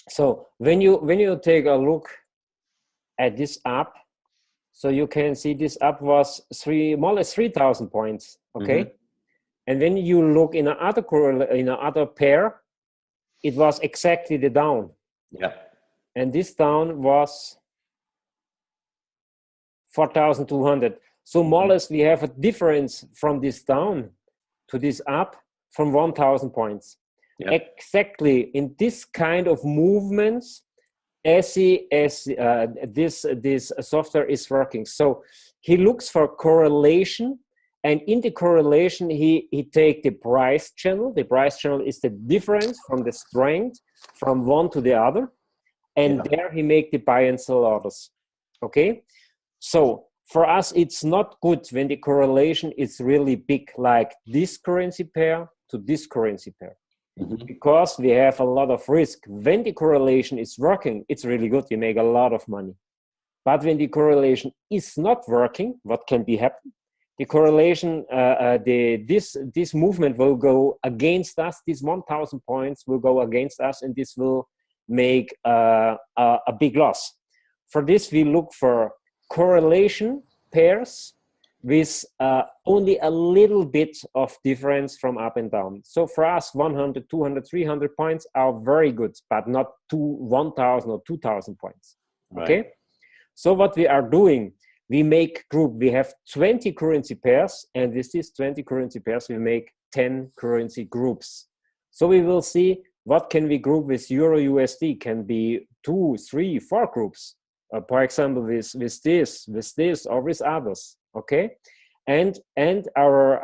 So when you take a look at this app, so you can see this app was more or less 3,000 points. Okay. And when you look in another pair, it was exactly the down. Yeah. And this down was 4,200. So more or less we have a difference from this down to this up from 1,000 points. Yeah. Exactly in this kind of movements, this software is working. So he looks for correlation, and in the correlation he take the price channel. The price channel is the difference from the strength from one to the other, and there he make the buy and sell orders. Okay, so for us it's not good when the correlation is really big, like this currency pair to this currency pair. Because we have a lot of risk. When the correlation is working, it's really good, we make a lot of money. But when the correlation is not working, what can be happen? The correlation, this movement will go against us. This 1,000 points will go against us, and this will make a big loss. For this, we look for correlation pairs with only a little bit of difference from up and down. So for us, 100, 200, 300 points are very good, but not 1,000 or 2,000 points. Right. Okay. So what we are doing, we make group. We have 20 currency pairs, and with these 20 currency pairs, we make 10 currency groups. So we will see what can we group with Euro USD. Can be 2, 3, 4 groups. For example, with this, or with others. Okay, and our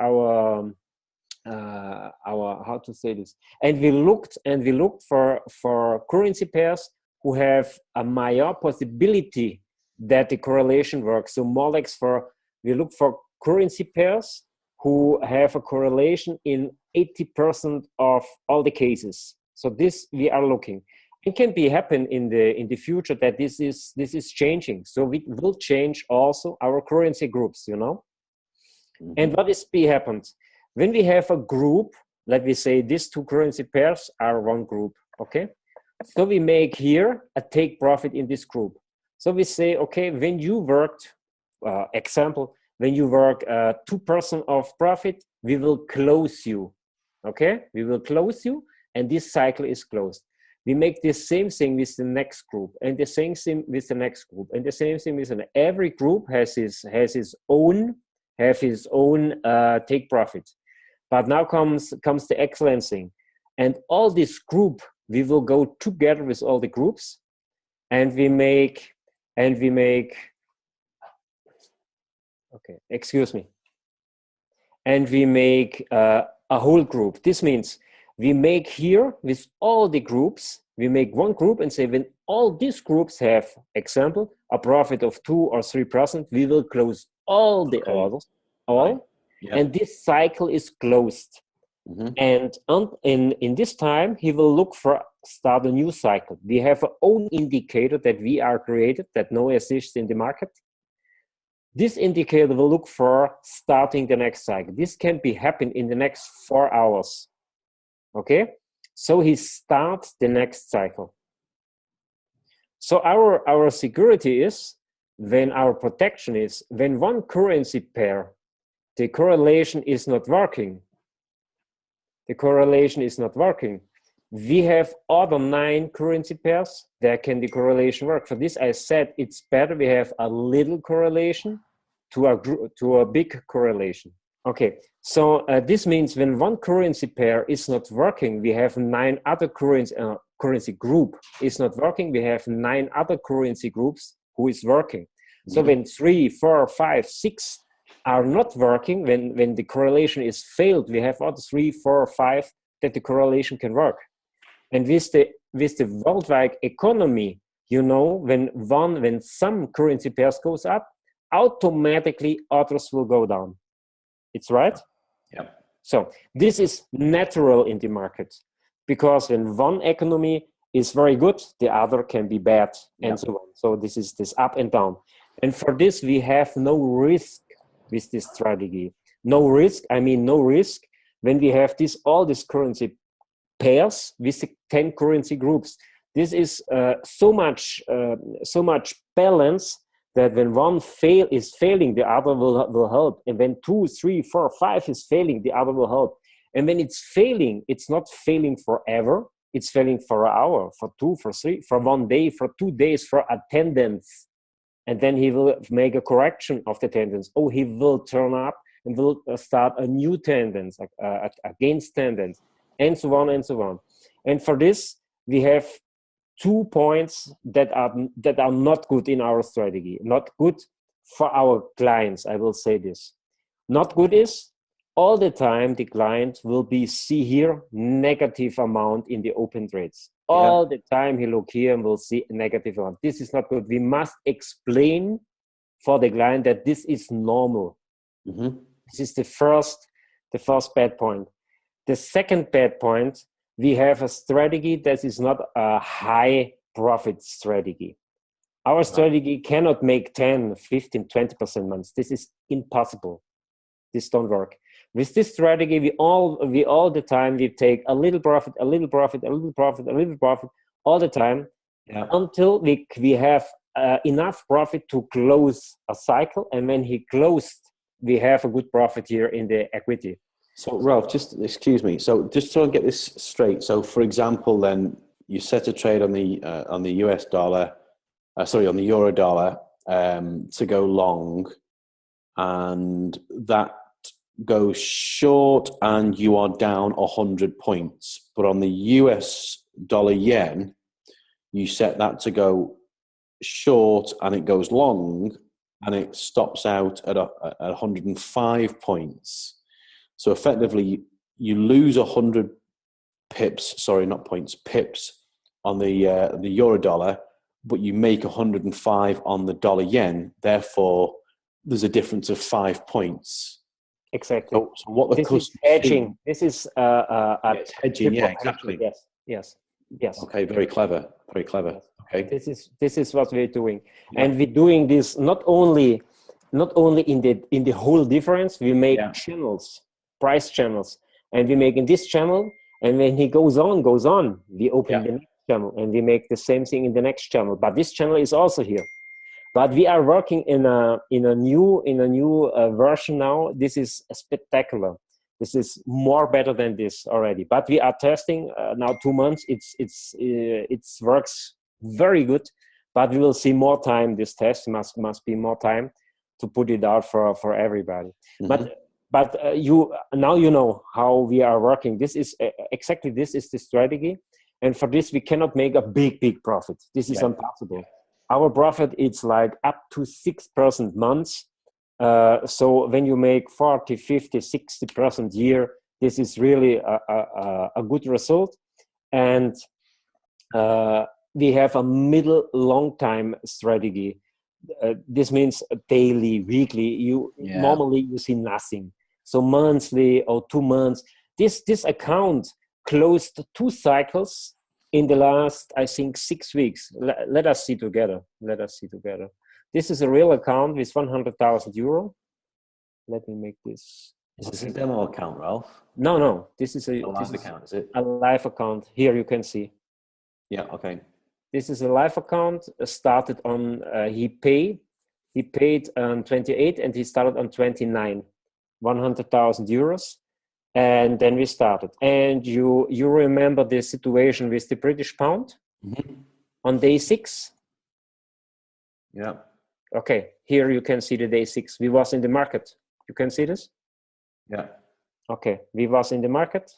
how to say this? And we looked for currency pairs who have a higher possibility that the correlation works. So more like we look for currency pairs who have a correlation in 80% of all the cases. So this we are looking. It can be happen in the future that this is changing. So we will change also our currency groups, you know. And what is happens when we have a group? Let me say these two currency pairs are one group. Okay, so we make here a take profit in this group. So we say, okay, when you worked, example, when you work 2% of profit, we will close you. Okay, we will close you, and this cycle is closed. We make the same thing with the next group, and the same thing with the next group, and the same thing with every group has his own take profit. But now comes the excellent thing, and all this group we will go together with all the groups, and we make okay, excuse me, and we make a whole group. This means we make here with all the groups, we make one group and say when all these groups have, example, a profit of 2 or 3%, we will close all the orders, all, and this cycle is closed. And in this time, he will look for start a new cycle. We have our own indicator that we are created, that no exists in the market. This indicator will look for starting the next cycle. This can be happen in the next 4 hours. Okay, so he starts the next cycle. So our security is when our protection is when one currency pair, the correlation is not working. The correlation is not working. We have other 9 currency pairs. There can the correlation work. For this, I said it's better we have a little correlation to a big correlation. Okay, so this means when one currency pair is not working, we have 9 other currency group is not working. We have 9 other currency groups who is working. So when 3, 4, 5, 6 are not working, when the correlation is failed, we have other 3, 4, 5 that the correlation can work. And with the worldwide economy, you know, when some currency pairs goes up, automatically others will go down. It's right? Yeah. So this is natural in the market, because when one economy is very good, the other can be bad, and so on. So this is this up and down. And for this, we have no risk with this strategy. No risk, I mean no risk when we have all these currency pairs with the 10 currency groups. This is so much balance that when one is failing, the other will help. And when 2, 3, 4, 5 is failing, the other will help. And when it's failing, it's not failing forever. It's failing for an hour, for 2, for 3, for 1 day, for 2 days, for attendance. And then he will make a correction of the tendons. Oh, he will turn up and will start a new tendons, against tendons, and so on and so on. And for this, we have 2 points that are not good in our strategy, not good for our clients. I will say this. Not good is all the time the client will see here negative amount in the open trades. All the time he look here and will see a negative amount. This is not good. We must explain for the client that this is normal. This is the first bad point. The second bad point, we have a strategy that is not a high profit strategy. Our strategy cannot make 10, 15, 20% months. This is impossible. This don't work. With this strategy, we all the time, we take a little profit, a little profit, a little profit, a little profit all the time until we have enough profit to close a cycle. And when he closed, we have a good profit here in the equity. So Ralph, just excuse me. So just so I get this straight. So for example, then you set a trade on the US dollar, on the euro dollar to go long, and that goes short, and you are down 100 points. But on the US dollar yen, you set that to go short, and it goes long, and it stops out at 105 points. So effectively, you lose 100 pips, sorry, not points, pips on the euro dollar, but you make 105 on the dollar yen. Therefore, there's a difference of 5 points. Exactly. So what the this is hedging. This is it's hedging. Yeah, exactly. Yes. Okay, very clever. Very clever. Okay. This is what we're doing, and we're doing this not only in the whole difference. We make channels, price channels, and we make in this channel. And when he goes on, we open the next channel, and we make the same thing in the next channel. But this channel is also here. But we are working in a new version now. This is spectacular. This is more better than this already. But we are testing now 2 months. It works very good. But we will see more time. This test must be more time to put it out for everybody. But you know how we are working. This is exactly this is the strategy, and for this we cannot make a big profit. This is impossible. Our profit is like up to 6% months. So when you make 40, 50, 60% year, this is really a good result. And we have a middle long time strategy. This means daily, weekly. Normally you see nothing. So monthly or 2 months. This account closed 2 cycles in the last, I think, 6 weeks. Let us see together. This is a real account with 100,000 euro. Let me make this. Is this a demo account, Ralph? No. This is a live account, is it? A live account. Here you can see. Yeah, okay. This is a live account. Started on, he paid on 28 and he started on 29. 100,000 euros. And then we started. And you remember the situation with the British pound on day 6? Yeah. Okay, here you can see the day 6. We was in the market. You can see this? Yeah. Okay, we was in the market.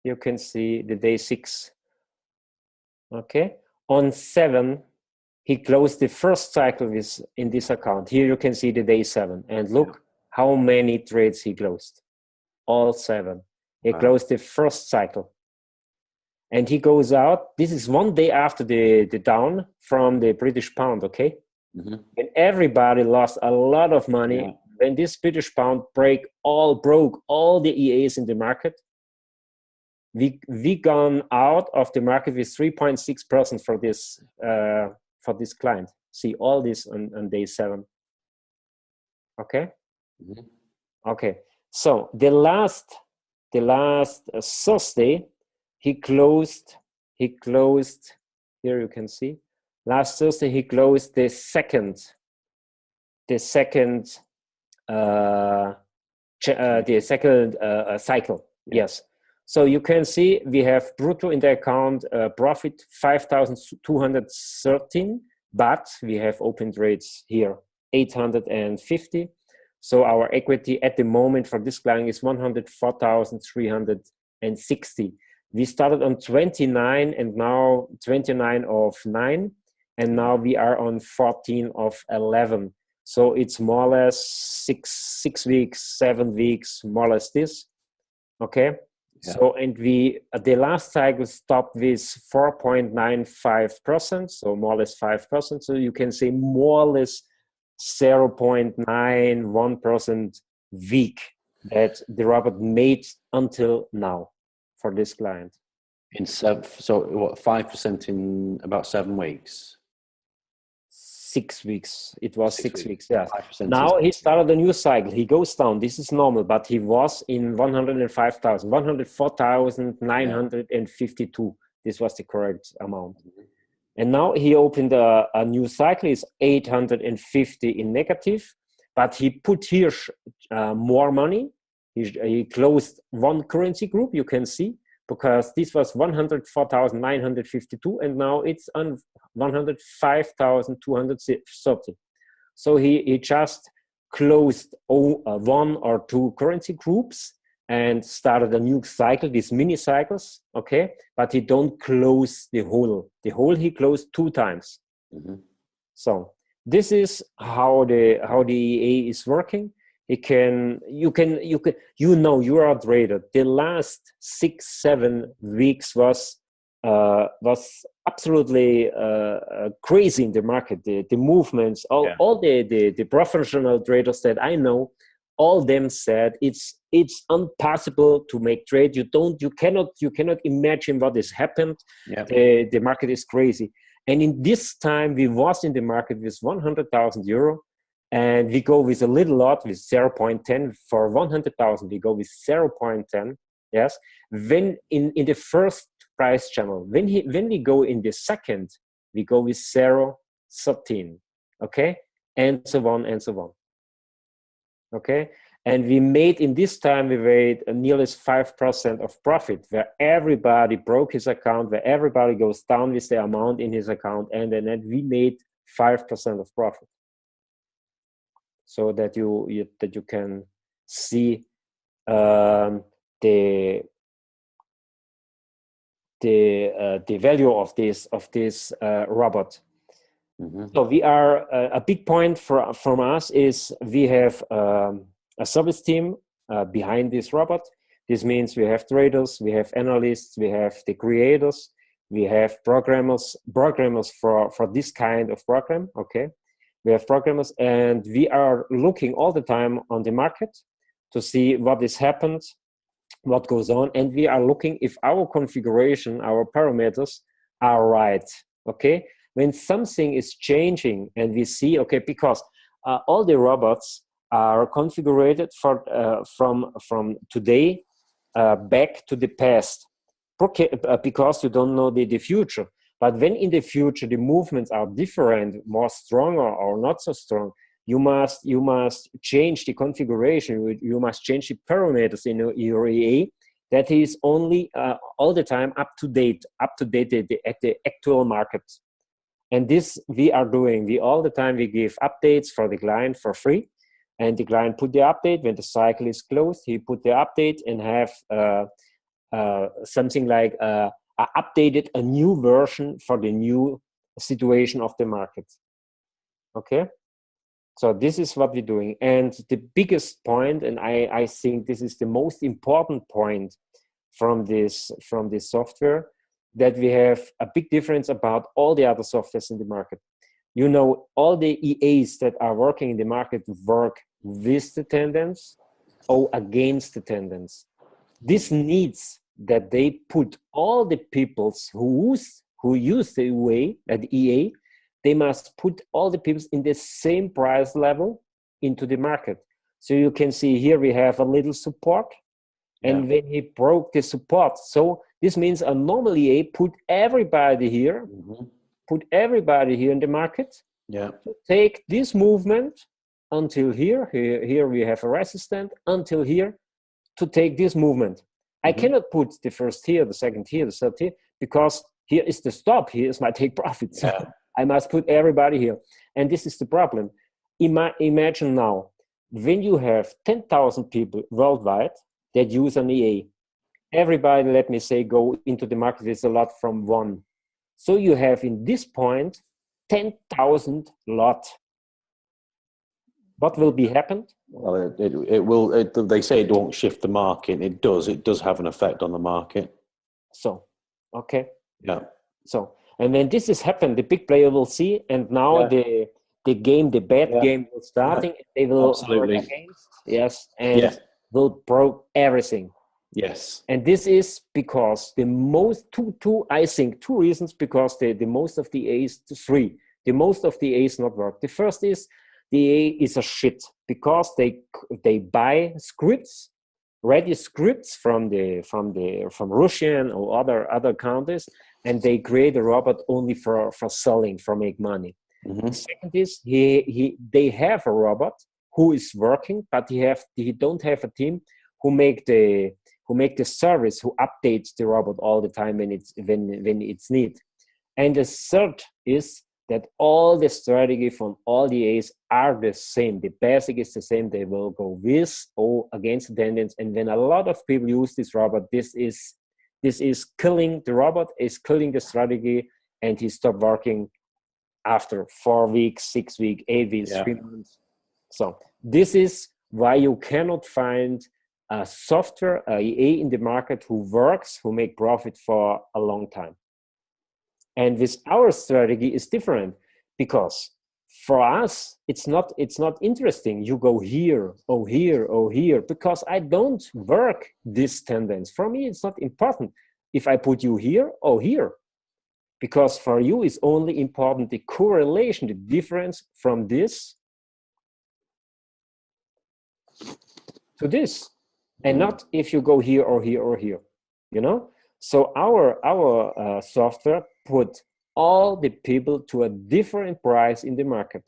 You can see the day 6. Okay, on 7, he closed the first cycle in this account. Here you can see the day 7. And look how many trades he closed. All 7. He closed the first cycle. And he goes out. This is 1 day after the down from the British pound, okay? And everybody lost a lot of money. When this British pound broke all the EAs in the market, we gone out of the market with 3.6% for this client. See all this on day 7. Okay? Okay. So the last Thursday, he closed Here you can see. Last Thursday he closed the second cycle. Yeah. Yes. So you can see we have brutto in the account profit 5,213, but we have open trades here 850. So our equity at the moment for this client is 104,360. We started on 29 and now 29 of 9, and now we are on 14 of 11. So it's more or less 6 weeks, 7 weeks, more or less this. Okay. Yeah. So, and we, the last cycle stopped with 4.95%, so more or less 5%. So you can say more or less 0.91% week that the robot made until now for this client. So what, 5% in about 7 weeks? 6 weeks. It was 6 weeks. Yeah. Now he started a new cycle. He goes down. This is normal, but he was in 105,000, 104,952. This was the correct amount. And now he opened a new cycle. It's 850 in negative, but he put here more money. He closed one currency group. You can see, because this was 104,952 and now it's on 105,230. So he just closed one or two currency groups and started a new cycle, these mini cycles, okay? But he don't close the whole. The whole he closed 2 times. Mm-hmm. So this is how the EA is working. You are a trader. The last 6-7 weeks was absolutely crazy in the market. The movements, all the professional traders that I know, all them said it's impossible to make trade. You cannot imagine what has happened. Yeah. The market is crazy. And in this time we was in the market with 100,000 euro. And we go with a little lot with 0.10 for 100,000. We go with 0.10. Yes. When in the first price channel, when we go in the second, we go with 0.13. Okay, and so on and so on. Okay, and we made in this time we made nearly 5% of profit, where everybody broke his account, where everybody goes down with the amount in his account, and then we made 5% of profit. So that you can see the value of this robot. Mm-hmm. So we are a big point from us is we have a service team behind this robot. This means we have traders, we have analysts, we have the creators, we have programmers for this kind of program. Okay. We have programmers, and we are looking all the time on the market to see what has happened, what goes on, and we are looking if our configuration, our parameters are right. Okay, when something is changing and we see, okay, because all the robots are configured for from today back to the past, because you don't know the future. But when in the future the movements are different, more stronger or not so strong, you must change the configuration. You must change the parameters in your EA. That is only all the time up to date at the actual market. And this we are doing. We all the time we give updates for the client for free, and the client put the update when the cycle is closed. He put the update and have something like. Updated a new version for the new situation of the market. Okay, so this is what we're doing. And the biggest point, and I think this is the most important point from this software, that we have a big difference about all the other softwares in the market. You know, all the EAs that are working in the market work with the tendance or against the tendance. This needs that they put all the peoples who use the EA, they must put all the peoples in the same price level into the market. So you can see here we have a little support, And when he broke the support, so this means a normal EA put everybody here, put everybody here in the market, to take this movement until here. Here we have a resistance until here to take this movement. I cannot put the first here, the second here, the third here, because here is the stop. Here is my take profit. So I must put everybody here. And this is the problem. Imagine now, when you have 10,000 people worldwide that use an EA, everybody, let me say, go into the market with a lot from one. So you have in this point 10,000 lot. What will be happened? Well, it will. They say it won't shift the market. It does. It does have an effect on the market. So, okay. Yeah. So, and when this has happened, the big player will see, and now the bad game will starting. They will work against, and will broke everything. Yes. And this is because the most I think two reasons, because the most of the A's, three, the most of the A's not work. The first is the A is a shit because they buy scripts, ready scripts from Russian or other countries, and they create a robot only for selling, for make money. The second is they have a robot who is working, but he don't have a team who make the service, who updates the robot all the time when it's need. And the third is that all the strategy from all the A's are the same. The basic is the same. They will go with or against the tendency. And when a lot of people use this robot, this is killing the robot, is killing the strategy, and he stopped working after 4 weeks, 6 weeks, 8 weeks, 3 months. So this is why you cannot find a software, a EA in the market who works, who make profit for a long time. And with our strategy is different, because for us it's not interesting. You go here, oh here, oh here, because I don't work this tendency. For me, it's not important if I put you here or here, because for you it's only important the correlation, the difference from this to this, and not if you go here or here or here, you know. So our software put all the people to a different price in the market.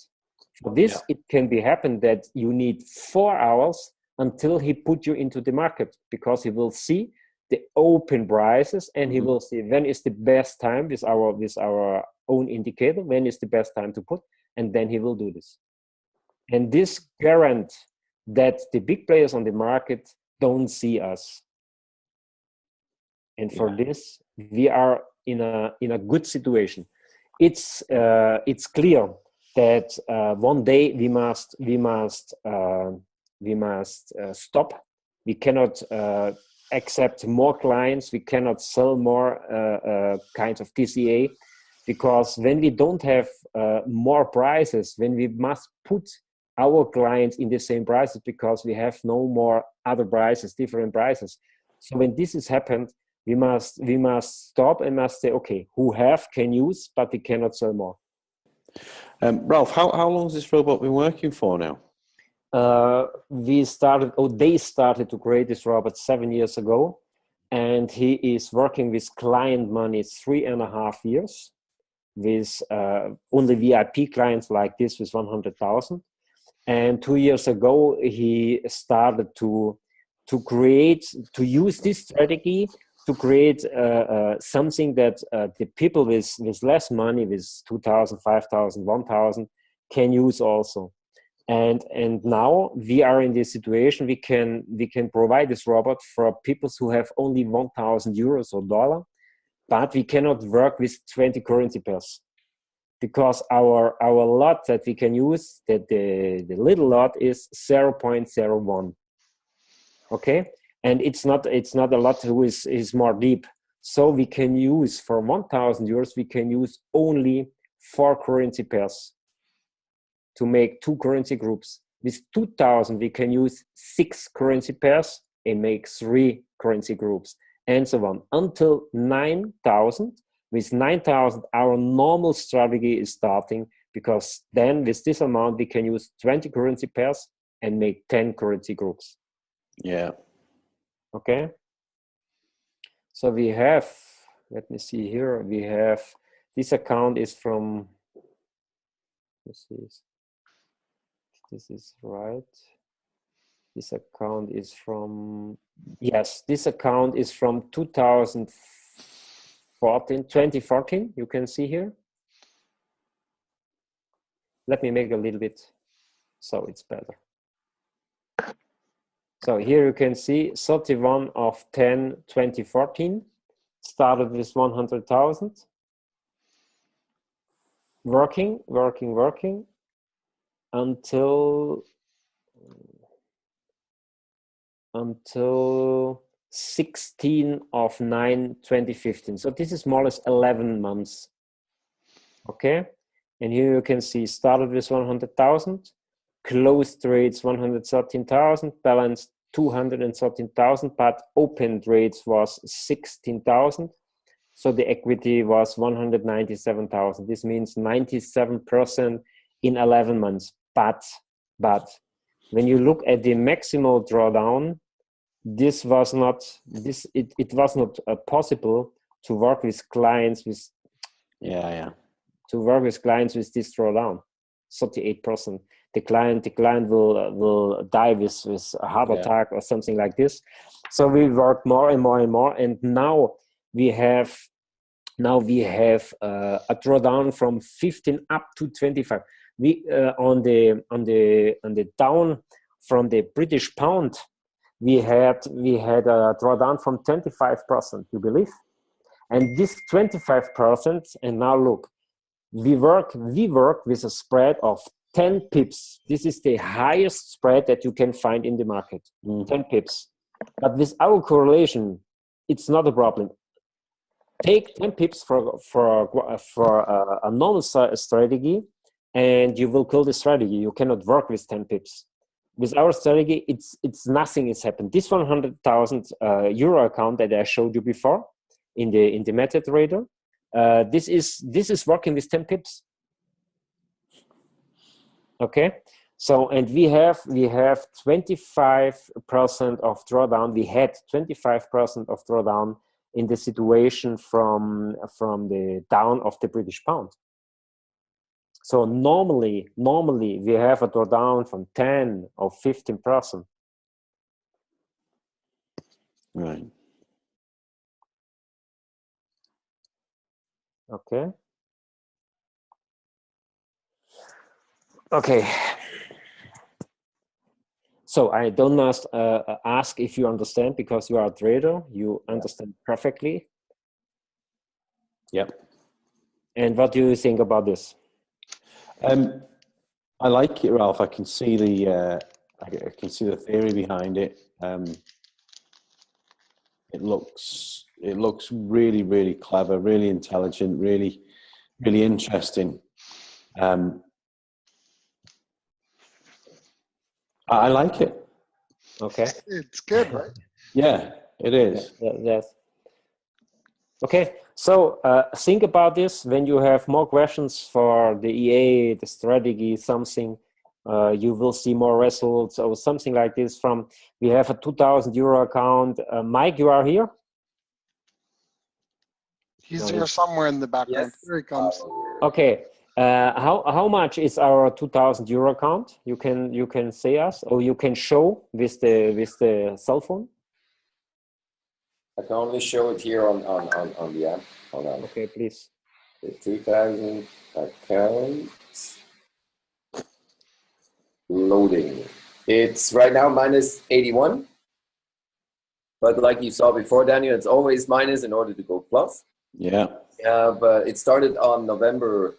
For this, it can be happen that you need 4 hours until he put you into the market, because he will see the open prices, and he will see when is the best time with our own indicator, when is the best time to put, and then he will do this. And this guarantee that the big players on the market don't see us. And for this, we are in a good situation. It's clear that one day we must stop. We cannot accept more clients. We cannot sell more kinds of TCA, because when we don't have more prices, when we must put our clients in the same prices, because we have no more other prices, different prices. So when this has happened, we must stop and must say, okay, who can use, but we cannot sell more. Ralph, how long has this robot been working for now? They started to create this robot 7 years ago, and he is working with client money 3.5 years, with only VIP clients like this with 100,000. And 2 years ago, he started to use this strategy to create something that the people with less money, with 2,000, 5,000, 1,000, can use also. And now we are in this situation. We can provide this robot for people who have only 1,000 euros or dollar, but we cannot work with 20 currency pairs, because our lot that we can use, that the little lot is 0.01. Okay. And it's not a lot who is more deep. So we can use, for 1,000 euros, we can use only 4 currency pairs to make 2 currency groups. With 2,000, we can use 6 currency pairs and make 3 currency groups, and so on, until 9,000. With 9,000, our normal strategy is starting, because then with this amount, we can use 20 currency pairs and make 10 currency groups. Yeah. Okay. So we have, let me see here, we have, this account is from, let's see if this is right. This account is from, yes, this account is from 2014, you can see here. Let me make a little bit so it's better. So here you can see 31 of 10, 2014, started with 100,000, working until 16 of 9, 2015. So this is more or less 11 months. Okay. And here you can see started with 100,000, closed trades 113,000, balanced 213,000, but open trades was 16,000. So the equity was 197,000. This means 97% in 11 months. But when you look at the maximal drawdown, this was not it was not possible to work with clients with to work with clients with this drawdown. 38%. The client will die with a heart attack or something like this. So we work more and more and more, and now we have a drawdown from 15 up to 25. We on the down from the British pound, we had a drawdown from 25%, you believe? And this 25%, and now look, we work with a spread of 10 pips. This is the highest spread that you can find in the market, 10 pips. But with our correlation, it's not a problem. Take 10 pips for a normal strategy, and you will kill the strategy. You cannot work with 10 pips. With our strategy, it's nothing is happened. This 100,000 euro account that I showed you before in the MetaTrader, this is working with 10 pips. Okay, so and we have 25% of drawdown. We had 25% of drawdown in the situation from the down of the British pound. So normally we have a drawdown from 10 or 15%. Right. Okay. Okay. So I don't ask if you understand, because you are a trader. You understand perfectly. Yep. And what do you think about this? I like it, Ralph. I can see the theory behind it. It looks really, really clever, really intelligent, really, really interesting. I like it. Okay. It's good, right? Yeah, it is. Yes. Okay. So think about this. When you have more questions for the EA, the strategy, something, you will see more results or something like this. We have a 2,000 euro account. Mike, you are here? He's here somewhere in the background. Yes. Here he comes. Okay. How much is our 2,000 euro account? You can say us, or you can show with the cell phone. I can only show it here on the app. Hold on. Okay, please. The 2,000 account loading. It's right now minus 81. But like you saw before, Daniel, it's always minus in order to go plus. Yeah. But it started on October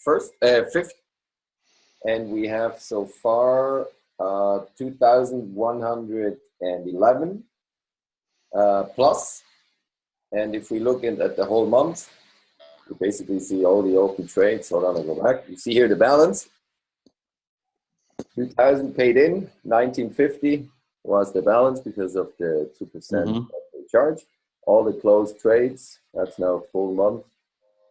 5th. And we have so far 2,111 plus. And if we look at the whole month, you basically see all the open trades. Hold on, I'll go back. You see here the balance. 2,000 paid in, 1,950 was the balance because of the 2% of the charge. All the closed trades, that's now full month.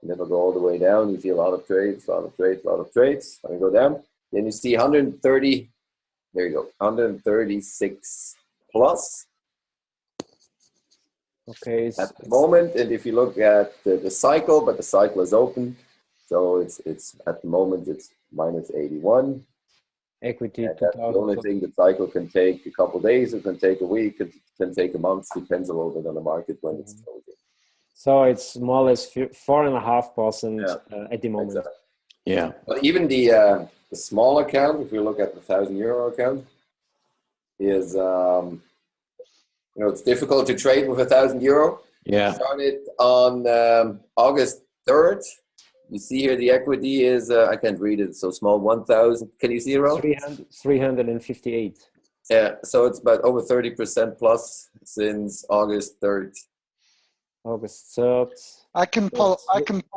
Never go all the way down. You see a lot of trades. Let me go down. Then you see 130 there you go, 136 plus Okay. at the moment. And if you look at the cycle, but the cycle is open, so it's at the moment it's minus 81. Equity And that's the only 2000. thing. The cycle can take a couple of days, it can take a week, it can take a month, depends a little bit on the market when it's closing. So it's more or less 4.5% at the moment. Exactly. Yeah. But even the small account, if you look at the €1,000 account, is it's difficult to trade with €1,000. Yeah. Started on August 3rd. You see here the equity is I can't read it, so small, 1,000. Can you see it, Ron? 358. Yeah, so it's about over 30% plus since August 3rd. August 3rd. I can pull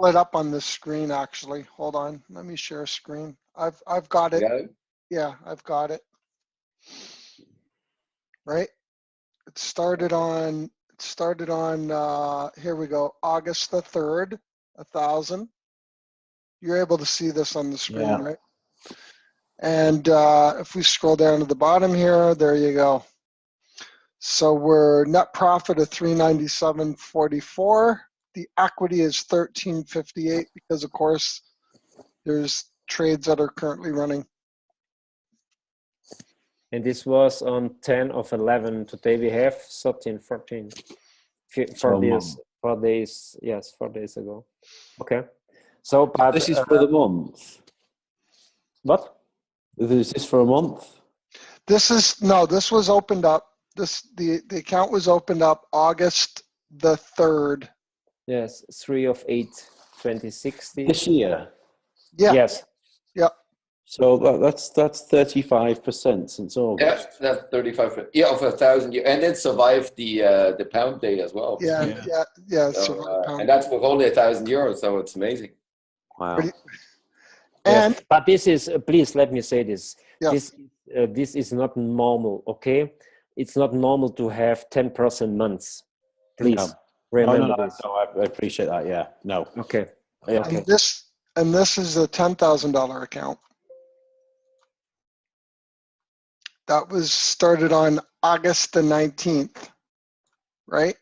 it up on this screen actually. Hold on. Let me share screen. I've got it. You got it? Yeah, I've got it. Right? It started on here we go, August the 3rd, 1,000. You're able to see this on the screen, Yeah. right? And if we scroll down to the bottom here, there you go. So we're net profit of 397.44. The equity is 13.58 because, of course, there's trades that are currently running. And this was on 10 of 11. Today we have 13, 14. 4 days. 4 days. Yes, 4 days ago. Okay. So, but This is for the month. What? Is this for a month? This was opened up. The account was opened up August the 3rd. Yes, 3 of 8, 2060. This year? Yeah. Yes. Yeah. So that's 35% since August. Yeah, that's 35. Yeah, of 1,000. And it survived the pound day as well. Yeah. So, and that's with only €1,000, so it's amazing. Wow. And yes. But this is please let me say this. Yeah. This is not normal. Okay, it's not normal to have 10% months. Please remember this. No, I appreciate that. Yeah. No. Okay. Yeah. Okay. And this is a $10,000 account. That was started on August the 19th, right?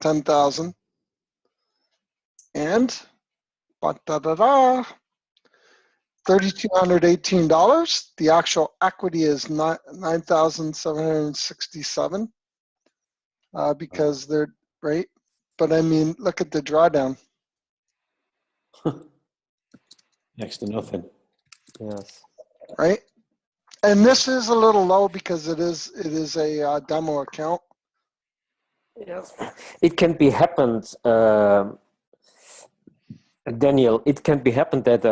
10,000. And $3,218. The actual equity is 9,767 because they're right. But I mean, look at the drawdown. Next to nothing. Yes. Right. And this is a little low because it is a demo account. Yes. It can be happened, Daniel. It can be happened that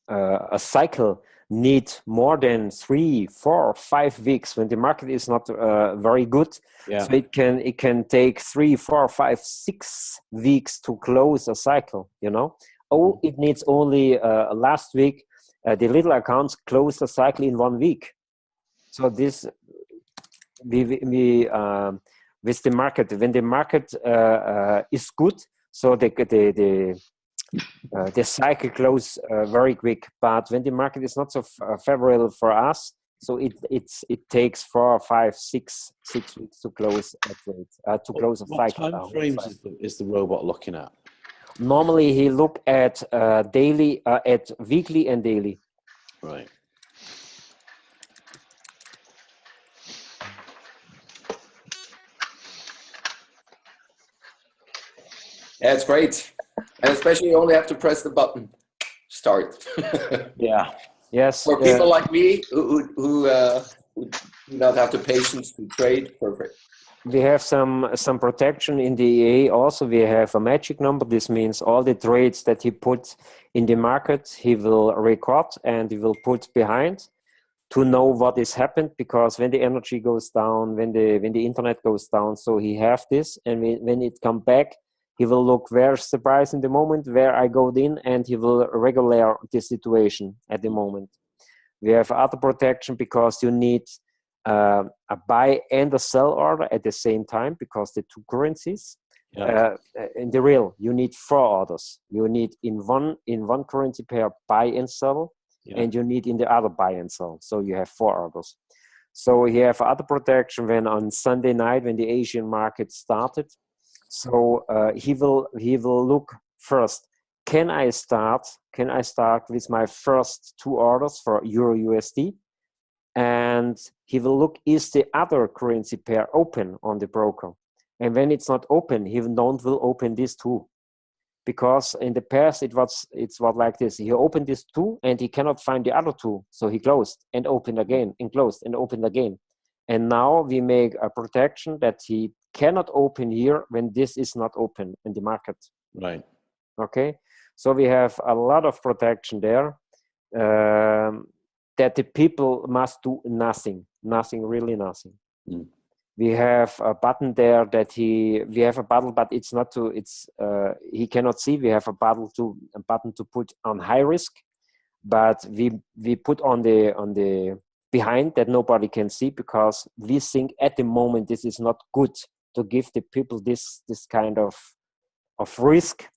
a cycle needs more than 3, 4, 5 weeks when the market is not very good. Yeah. So it can take 3, 4, 5, 6 weeks to close a cycle. Oh, it needs only last week. The little accounts close the cycle in 1 week. So this we with the market, when the market is good, so the cycle close very quick. But when the market is not so favorable for us, so it takes 4, 5, 6 weeks to close a trade, to close a cycle. What time frames is the robot looking at? Normally, he look at daily, at weekly and daily. Right. Yeah, it's great. And especially you only have to press the button, start. Yeah. Yes. For people like me who do not have the patience to trade, perfect. We have some protection in the EA. Also, we have a magic number. This means all the trades that he puts in the market, he will record and he will put behind to know what is happened. Because when the energy goes down, when the internet goes down, so he have this, and when it come back, he will look where's the price in the moment, where I go in, and he will regulate the situation at the moment. We have other protection because you need a buy and a sell order at the same time, because the two currencies. In the real, you need 4 orders. You need in one currency pair buy and sell, and you need in the other buy and sell. So you have 4 orders. So you have other protection when on Sunday night when the Asian market started. So he will look first. Can I start with my first 2 orders for Euro USD? And he will look, is the other currency pair open on the broker? And when it's not open, he will open these 2. Because in the past it's what like this. He opened these 2 and he cannot find the other 2. So he closed and opened again and closed and opened again. And now we make a protection that he cannot open here when this is not open in the market. Right. Okay. So we have a lot of protection there. That the people must do nothing, really nothing. Mm. We have a button there that we have a button, but it's not to, he cannot see. We have a button to put on high risk, but we put on the behind that nobody can see, because we think at the moment this is not good to give the people this kind of risk.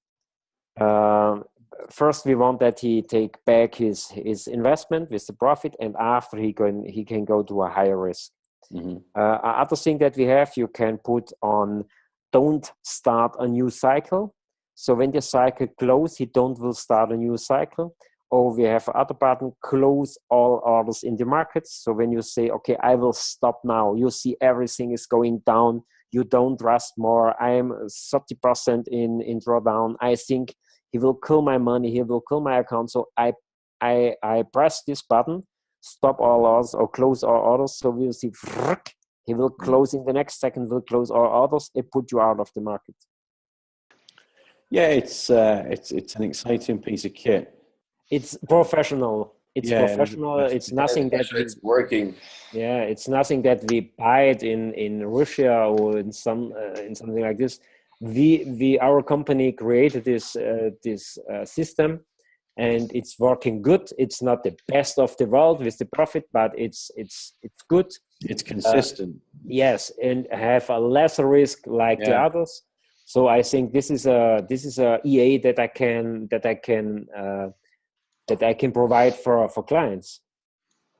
First, we want that he take back his investment with the profit, and after he can go to a higher risk. Mm-hmm. Other thing that we have, you can put on don't start a new cycle. So when the cycle close, he will start a new cycle. Or we have other button, close all orders in the markets. So when you say, okay, I will stop now, you see everything is going down. You don't trust more. I am 30% in drawdown. I think he will kill my money. He will kill my account. So I press this button, stop all orders or close all orders. So we'll see he will close in the next second. Will close all orders and put you out of the market. Yeah, it's an exciting piece of kit. It's professional. It's professional. It's nothing that it's working. Yeah, it's nothing that we buy it in Russia or in something like this. Our company created this system, and it's working good. It's not the best of the world with the profit, but it's good. It's consistent. Yes, and have a lesser risk like the others. So I think this is a EA that I can provide for clients.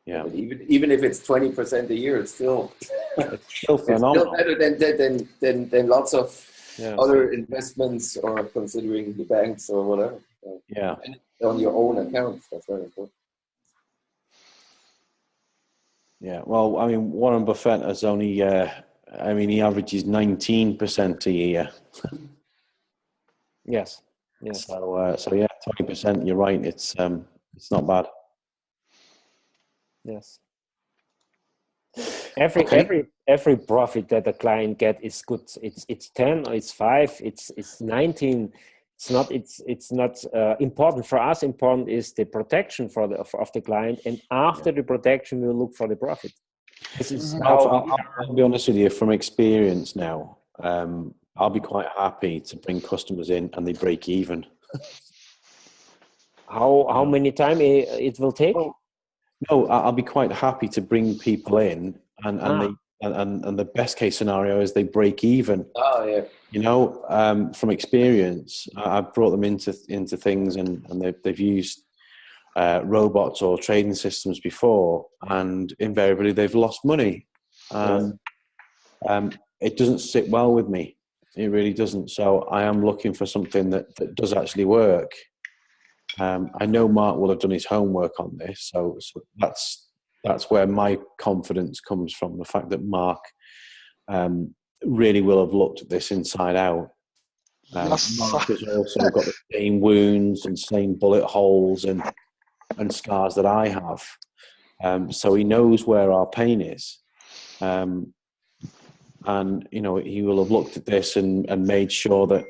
Yeah, but even if it's 20% a year, it's still phenomenal. It's still better than lots of other investments or considering the banks or whatever. Yeah, and on your own account, that's very important. Yeah, well, I mean, Warren Buffett has only, he averages 19% a year. Yes. So yeah, 20%. You're right. It's not bad. Yes. Every profit that a client get is good. It's 10 or it's 5. It's 19. It's not important for us. Important is the protection of the client, and after the protection, we'll look for the profit. This is I'll be honest with you, from experience now. I'll be quite happy to bring customers in and they break even. How many time it will take? No, I'll be quite happy to bring people in and the best case scenario is they break even. Oh yeah. You know, from experience, I've brought them into things and they've used robots or trading systems before, and invariably they've lost money. It doesn't sit well with me. It really doesn't. So I am looking for something that does actually work. I know Mark will have done his homework on this, so that's where my confidence comes from. The fact that Mark really will have looked at this inside out. Mark has also got the same wounds and same bullet holes and scars that I have, so he knows where our pain is. And you know, he will have looked at this and made sure that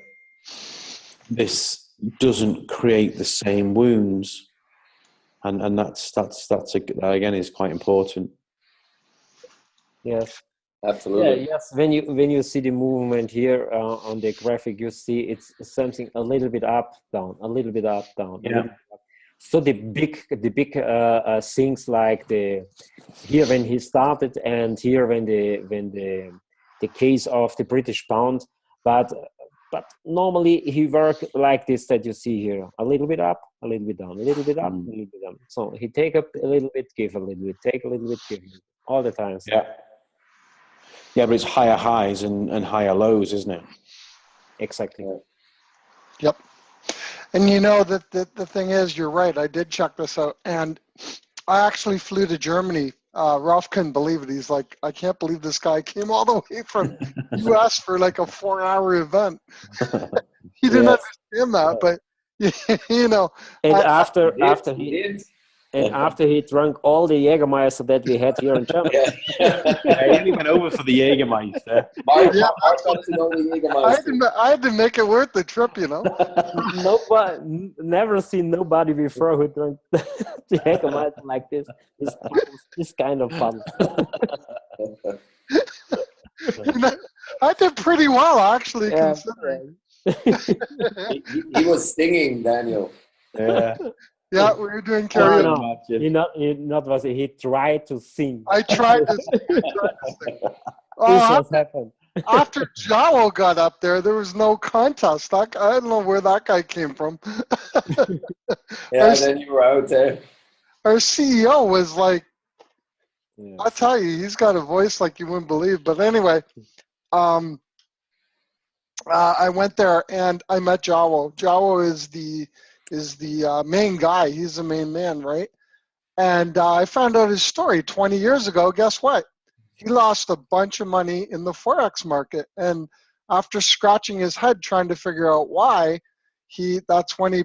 this doesn't create the same wounds, and that's again is quite important. Yes, absolutely. Yeah, yes. When you see the movement here on the graphic, you see it's something a little bit up, down, a little bit up, down. Yeah. So the big things like here when he started and here when the case of the British pound, but But normally he work like this that you see here: a little bit up, a little bit down, a little bit up, a little bit down. So he take up a little bit, give a little bit, take a little bit, give a little bit, all the time. So. Yeah, but it's higher highs and higher lows, isn't it? Exactly. Yep. And you know that the thing is, you're right. I did check this out, and I actually flew to Germany. Ralph couldn't believe it. He's like, I can't believe this guy came all the way from US for like a 4-hour event. He didn't understand that, but you know. And after he drank all the Jägermeister that we had here in Germany. He only went over for the Jägermeister. I had to make it worth the trip, you know. Nobody, never seen nobody before who drank the Jägermeister like this. This kind of fun. I did pretty well, actually, considering. He was singing, Daniel. Yeah, we were doing karaoke. No. He tried to sing. I tried to sing. This happened. After Jowo got up there was no contest. I don't know where that guy came from. Then you were out there. Our CEO was like, I'll tell you, he's got a voice like you wouldn't believe. But anyway, I went there and I met Jowo. Jowo is the main guy. He's the main man, right? And I found out his story 20 years ago. Guess what? He lost a bunch of money in the Forex market. And after scratching his head trying to figure out why, that's when he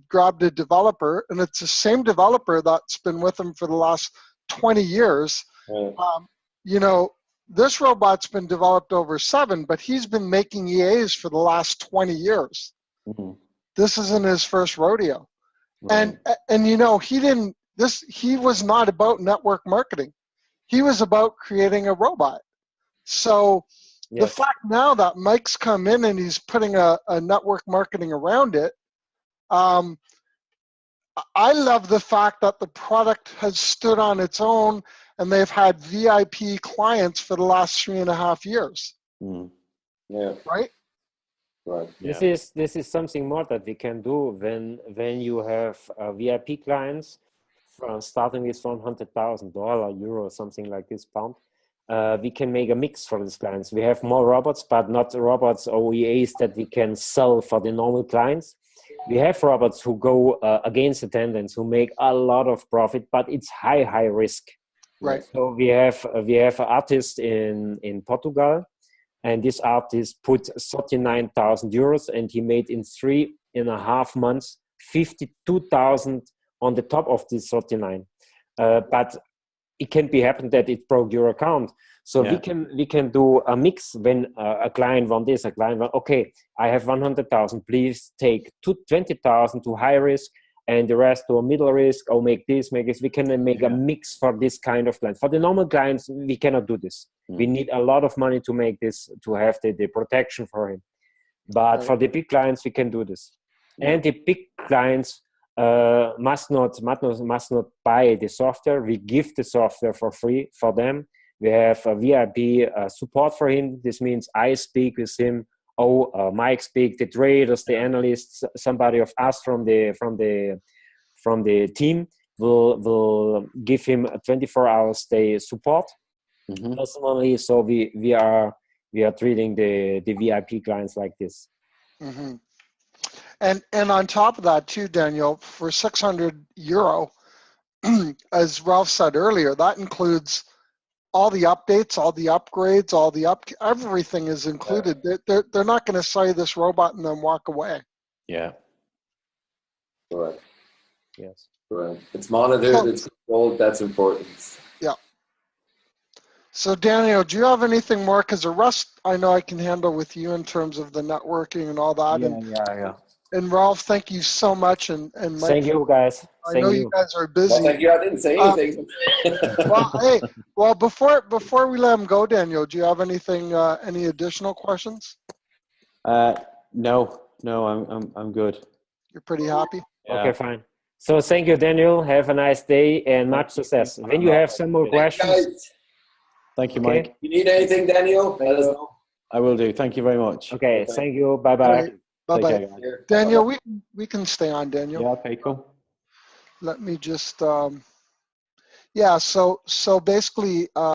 grabbed a developer, and it's the same developer that's been with him for the last 20 years. You know, this robot's been developed over 7, but he's been making EAs for the last 20 years. Mm-hmm. This isn't his first rodeo. Right. And you know, he was not about network marketing. He was about creating a robot. So the fact now that Mike's come in and he's putting a network marketing around it, I love the fact that the product has stood on its own and they've had VIP clients for the last 3.5 years. Mm. Yeah. Right? Right. This is something more that we can do when you have VIP clients starting with $100,000 euro, something like this pound. We can make a mix for these clients. We have more robots, but not robots or EAs that we can sell for the normal clients. We have robots who go against the tendency, who make a lot of profit, but it's high risk. Right. So we have an artist in Portugal. And this artist put 39,000 euros, and he made in 3.5 months 52,000 on the top of this 39. But it can be happen that it broke your account. So we can do a mix when a client wants this, a client wants, okay, I have 100,000, please take 20,000 to high risk and the rest to a middle risk, or make this. We can make a mix for this kind of client. For the normal clients, we cannot do this. We need a lot of money to make this, to have the protection for him. But for the big clients, we can do this. And the big clients must not buy the software. We give the software for free for them. We have a VIP support for him. This means I speak with him. Mike speak, the traders, the analysts, somebody of us from the team will give him a 24 hours day support. Personally, so we are treating the VIP clients like this. Mm-hmm. And on top of that too, Daniel, for 600 euro, as Ralph said earlier, that includes all the updates, all the upgrades, everything is included. They're not going to sell you this robot and then walk away. Yeah. Correct. Yes. Correct. It's monitored, it's controlled, that's important. Yeah. So Daniel, do you have anything more? Because the rest I know I can handle with you in terms of the networking and all that. Yeah. And Ralph, thank you so much. And Mike, thank you, guys. I know you guys are busy. Well, thank you. I didn't say anything. Before we let him go, Daniel, do you have anything? Any additional questions? No, I'm good. You're pretty happy. Yeah. Okay, fine. So thank you, Daniel. Have a nice day and much success. When you have some more questions. Guys. Thank you, Mike. If you need anything, Daniel, let us know. I will do. Thank you very much. Okay, Okay. thank you. Bye All bye. right. Bye Take bye. care, guys. Here. Daniel, Bye-bye. we can stay on, Daniel. Yeah, okay, cool. Let me just, yeah, so basically,